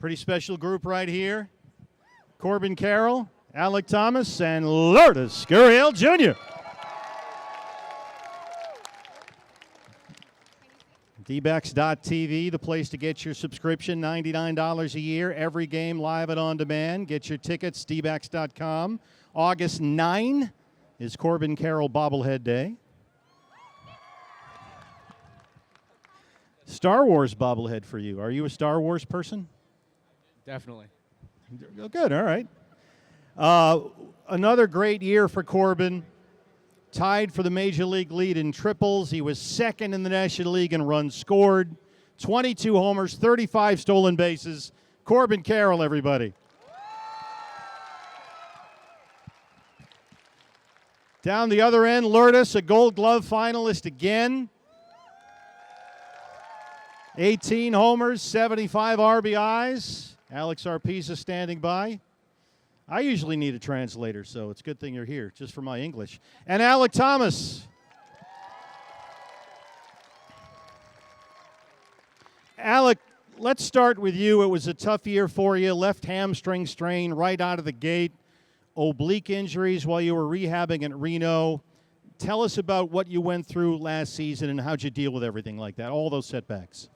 Pretty special group right here. Corbin Carroll, Alek Thomas, and Lourdes Gurriel Jr. Dbacks.tv, the place to get your subscription, $99 a year, every game live and on demand. Get your tickets, Dbacks.com. August 9 is Corbin Carroll Bobblehead Day. Star Wars bobblehead for you. Are you a Star Wars person? Definitely. Oh, good, all right. Another great year for Corbin. Tied for the Major League lead in triples. He was second in the National League in runs scored. 22 homers, 35 stolen bases. Corbin Carroll, everybody. Down the other end, Lourdes, a Gold Glove finalist again. 18 homers, 75 RBIs. Alex Arpiza standing by. I usually need a translator, so it's a good thing you're here, just for my English. And Alek Thomas. Alek, let's start with you. It was a tough year for you. Left hamstring strain right out of the gate. Oblique injuries while you were rehabbing in Reno. Tell us about what you went through last season and how'd you deal with everything like that, all those setbacks.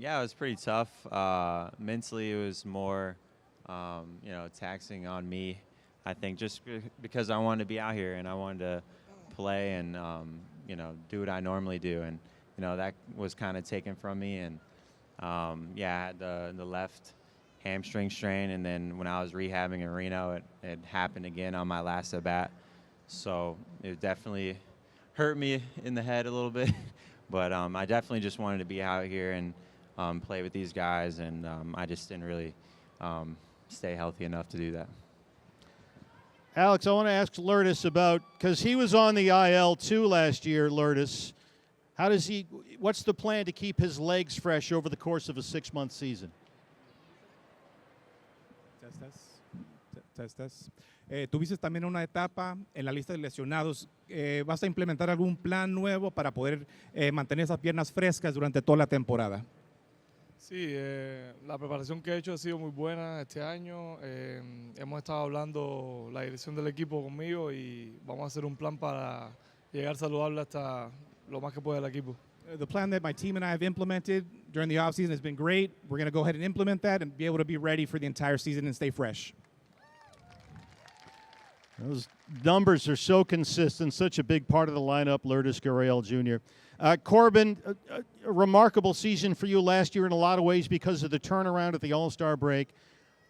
Yeah, it was pretty tough. Mentally, it was more, taxing on me. I think just because I wanted to be out here and I wanted to play and, do what I normally do. And, that was kind of taken from me. And, I had the left hamstring strain. And then when I was rehabbing in Reno, it happened again on my last at-bat. So it definitely hurt me in the head a little bit. But I definitely just wanted to be out here and play with these guys, and I just didn't really stay healthy enough to do that. Alex, I want to ask Lourdes about, because he was on the IL too last year, Lourdes. What's the plan to keep his legs fresh over the course of a 6-month season? Tuviste también una etapa en la lista de lesionados. ¿Vas a implementar algún plan nuevo para poder mantener esas piernas frescas durante toda la temporada? Sí, la preparación que he hecho ha sido muy buena este año. Hemos estado hablando la dirección del equipo conmigo y vamos a hacer un plan para llegar saludable hasta lo más que pueda el equipo. The plan that my team and I have implemented during the offseason has been great. We're going to go ahead and implement that and be able to be ready for the entire season and stay fresh. Those numbers are so consistent, such a big part of the lineup, Lourdes Gurriel Jr. Corbin, a remarkable season for you last year in a lot of ways because of the turnaround at the All-Star break.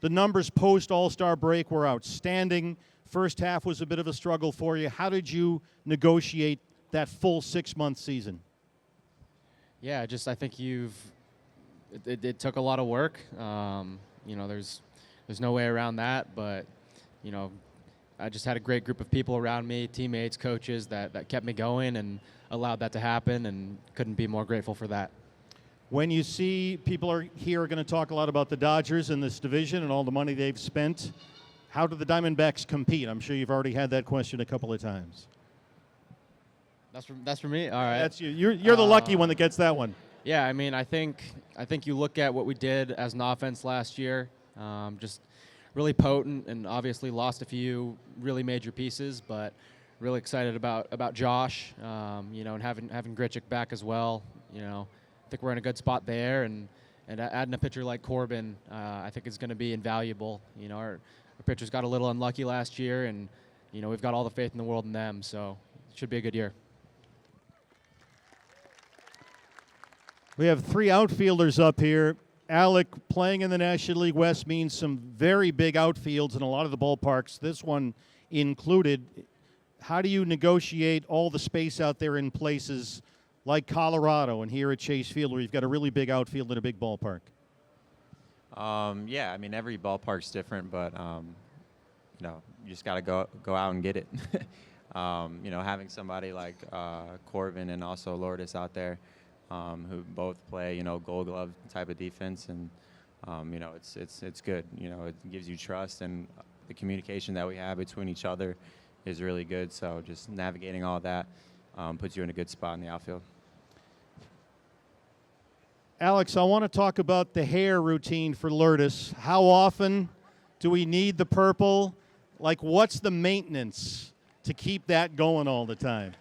The numbers post-All-Star break were outstanding. First half was a bit of a struggle for you. How did you negotiate that full 6-month season? Yeah, I think it took a lot of work. There's no way around that, but, I just had a great group of people around me, teammates, coaches that kept me going and allowed that to happen, and couldn't be more grateful for that. When you see people are going to talk a lot about the Dodgers in this division and all the money they've spent, how do the Diamondbacks compete? I'm sure you've already had that question a couple of times. That's for me? All right. That's you. You're the lucky one that gets that one. Yeah, I think you look at what we did as an offense last year, just really potent, and obviously lost a few really major pieces, but really excited about Josh, and having Grichuk back as well. I think we're in a good spot there, and adding a pitcher like Corbin, I think is going to be invaluable. Our pitchers got a little unlucky last year, and we've got all the faith in the world in them, so it should be a good year. We have 3 outfielders up here. Alek, playing in the National League West means some very big outfields in a lot of the ballparks, this one included. How do you negotiate all the space out there in places like Colorado and here at Chase Field, where you've got a really big outfield in a big ballpark? Every ballpark's different, but, you just got to go out and get it. Having somebody like Corbin and also Lourdes out there, who both play, Gold Glove type of defense, and it's good. It gives you trust, and the communication that we have between each other is really good. So just navigating all that puts you in a good spot in the outfield. Alex, I want to talk about the hair routine for Lourdes. How often do we need the purple? Like, what's the maintenance to keep that going all the time?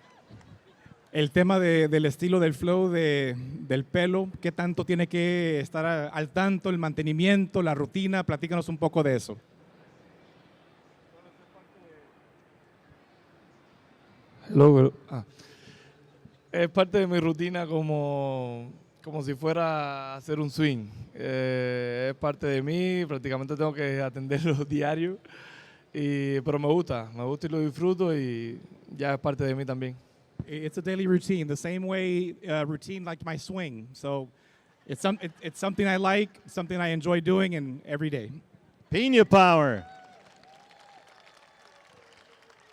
El tema del estilo del flow del pelo, ¿qué tanto tiene que estar al tanto, el mantenimiento, la rutina? Platícanos un poco de eso. Es parte de mi rutina como si fuera a hacer un swing. Es parte de mí, prácticamente tengo que atenderlo diario, pero me gusta y lo disfruto y ya es parte de mí también. It's a daily routine, the same way routine like my swing. So it's something I like, something I enjoy doing, and every day. Pina power.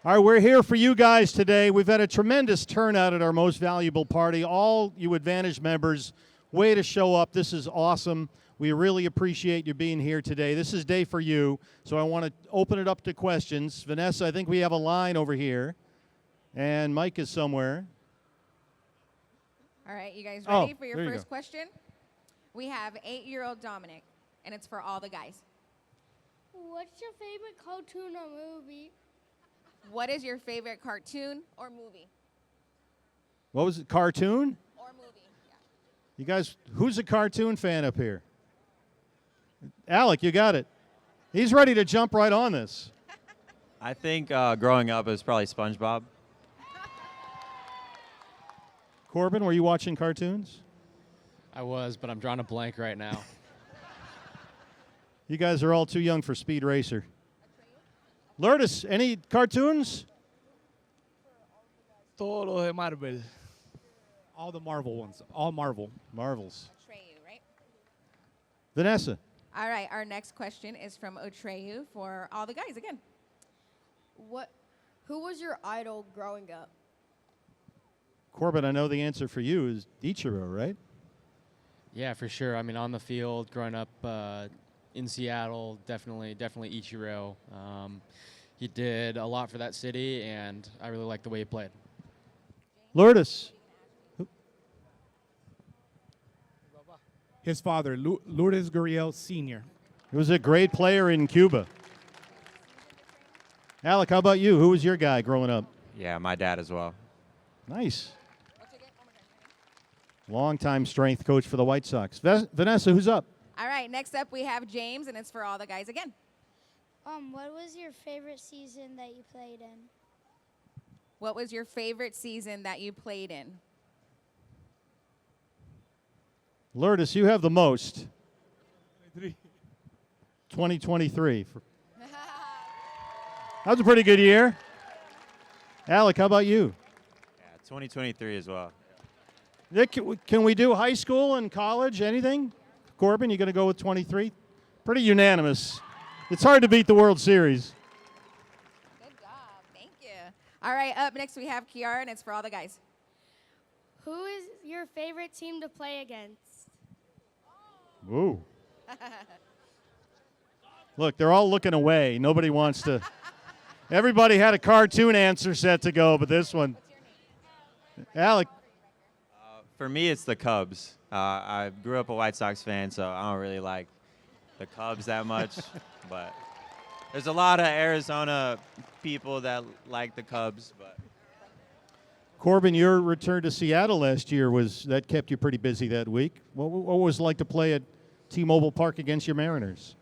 All right, we're here for you guys today. We've had a tremendous turnout at our most valuable party. All you Advantage members, way to show up. This is awesome. We really appreciate you being here today. This is day for you, so I want to open it up to questions. Vanessa, I think we have a line over here, and Mike is somewhere. All right, you guys ready for there your you first go. question? We have 8-year-old Dominic, and it's for all the guys. What's your favorite cartoon or movie? What is your favorite cartoon or movie? What was it, cartoon? Or movie, yeah. You guys, who's a cartoon fan up here? Alek, you got it. He's ready to jump right on this. I think growing up it was probably SpongeBob. Corbin, were you watching cartoons? I was, but I'm drawing a blank right now. You guys are all too young for Speed Racer. Lourdes, any cartoons? Todos los de Marvel. All the Marvel ones, all Marvel. Marvels. Atreyu, right? Vanessa. All right, our next question is from Atreyu for all the guys again. Who was your idol growing up? Corbin, I know the answer for you is Ichiro, right? Yeah, for sure. I mean, on the field, growing up in Seattle, definitely Ichiro. He did a lot for that city, and I really liked the way he played. Lourdes. His father, Lourdes Gurriel Jr. He was a great player in Cuba. Alek, how about you? Who was your guy growing up? Yeah, my dad as well. Nice. Longtime strength coach for the White Sox. Vanessa, who's up? All right, next up we have James, and it's for all the guys again. What was your favorite season that you played in? What was your favorite season that you played in? Lourdes, you have the most. 23. 2023. That was a pretty good year. Alek, how about you? Yeah, 2023 as well. Nick, can we do high school and college? Anything? Corbin, you going to go with 23? Pretty unanimous. It's hard to beat the World Series. Good job, thank you. All right, up next we have Kiara, and it's for all the guys. Who is your favorite team to play against? Woo. Look, they're all looking away. Nobody wants to. Everybody had a cartoon answer set to go, but this one. Alek. For me, it's the Cubs. I grew up a White Sox fan, so I don't really like the Cubs that much. But there's a lot of Arizona people that like the Cubs. But Corbin, your return to Seattle last year that kept you pretty busy that week. What was it like to play at T-Mobile Park against your Mariners?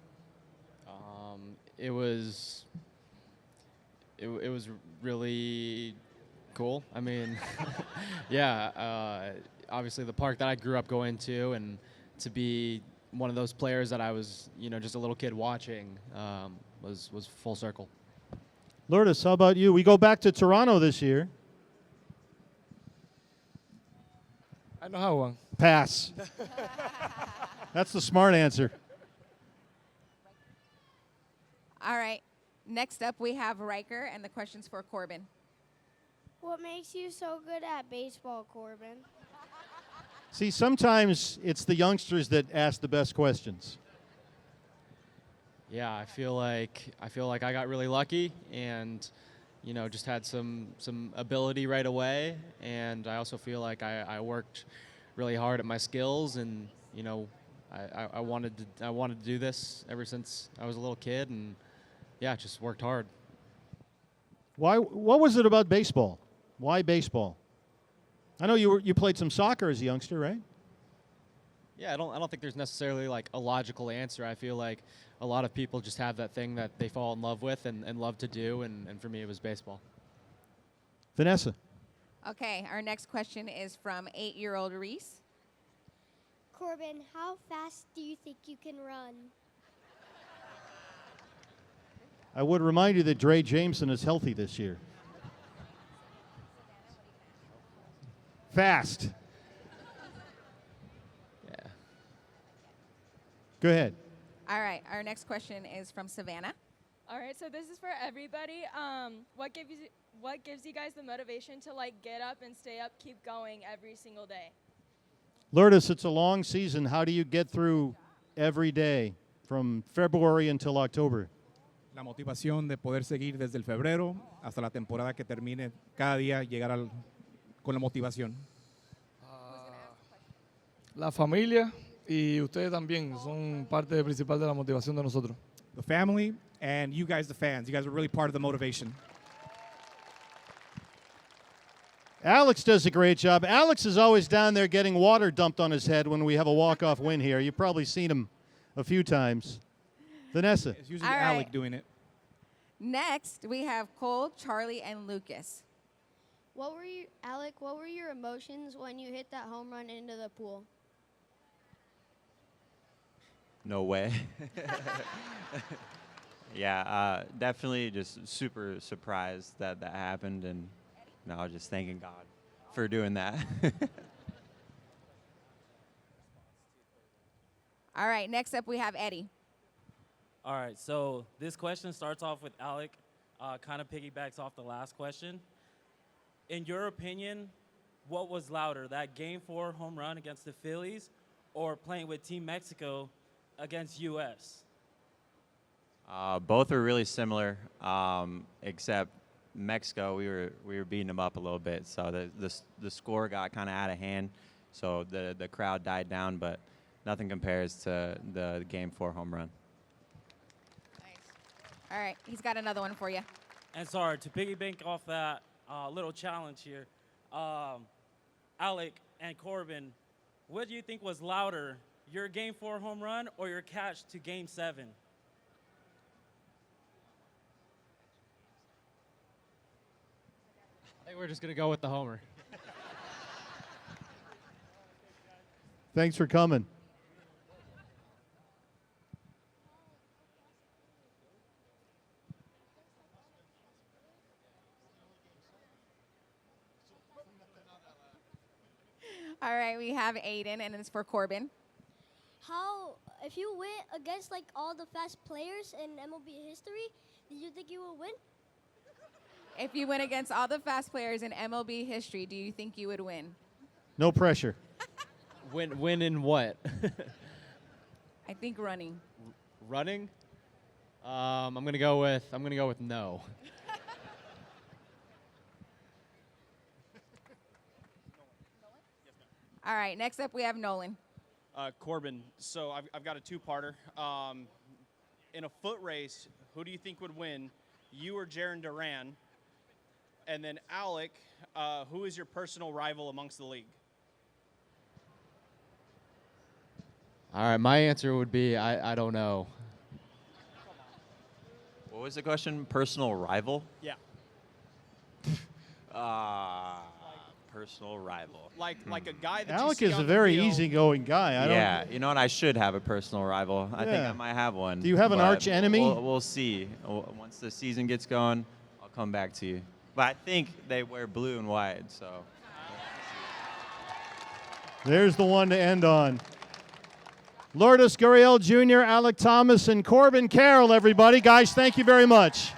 It was really cool. I mean, yeah. Obviously, the park that I grew up going to, and to be one of those players that I was, just a little kid watching, was full circle. Lourdes, how about you? We go back to Toronto this year. I know how one. Pass. That's the smart answer. All right, next up we have Riker, and the question's for Corbin. What makes you so good at baseball, Corbin? See, sometimes it's the youngsters that ask the best questions. Yeah, I feel like I got really lucky, and just had some ability right away, and I also feel like I worked really hard at my skills, and you know, I wanted to do this ever since I was a little kid, and yeah, just worked hard. What was it about baseball? Why baseball? I know you played some soccer as a youngster, right? Yeah, I don't think there's necessarily like a logical answer. I feel like a lot of people just have that thing that they fall in love with and love to do, and for me it was baseball. Vanessa. Okay, our next question is from 8-year-old Reese. Corbin, how fast do you think you can run? I would remind you that Dre Jameson is healthy this year. Fast. Yeah. Go ahead. All right, our next question is from Savannah. All right, so this is for everybody. What gives you guys the motivation to like get up and stay up, keep going every single day? Lourdes, it's a long season. How do you get through every day from February until October? La motivación de poder seguir desde el febrero hasta la temporada que termine, cada día llegar con la motivación. La familia y ustedes también son parte principal de la motivación de nosotros. The family and you guys, the fans. You guys are really part of the motivation. Alex does a great job. Alex is always down there getting water dumped on his head when we have a walk-off win here. You've probably seen him a few times. Vanessa. It's usually All right. Alek doing it. Next, we have Cole, Charlie, and Lucas. Alek, what were your emotions when you hit that home run into the pool? No way. Yeah, definitely just super surprised that happened, and just thanking God for doing that. All right, next up we have Eddie. All right, so this question starts off with Alek, kind of piggybacks off the last question. In your opinion, what was louder, that Game 4 home run against the Phillies or playing with Team Mexico against U.S.? Both are really similar, except Mexico, we were beating them up a little bit, so the score got kind of out of hand, so the crowd died down, but nothing compares to the Game 4 home run. Nice. All right, he's got another one for you. And sorry, to piggyback off that little challenge here, Alek and Corbin, what do you think was louder, your Game 4 home run or your catch to Game 7? I think we're just going to go with the homer. Thanks for coming. All right, we have Aiden, and it's for Corbin. If you went against like all the fast players in MLB history, did you think you would win? If you went against all the fast players in MLB history, do you think you would win? No pressure. Win in what? I think running. Running? I'm gonna go with no. All right, next up we have Nolan. Corbin, so I've got a two-parter. In a foot race, who do you think would win, you or Jarren Duran? And then Alek, who is your personal rival amongst the league? All right, my answer would be I don't know. What was the question? Personal rival? Yeah. Personal rival. Like a guy that you Alek see is on a the very field. easygoing guy. Yeah, you know what? I should have a personal rival. I think Yeah. I might have one. Do you have an but arch enemy? We'll see. Once the season gets going, I'll come back to you. But I think they wear blue and white, so. There's the one to end on. Lourdes Gurriel Jr., Alek Thomas, and Corbin Carroll, everybody. Guys, thank you very much.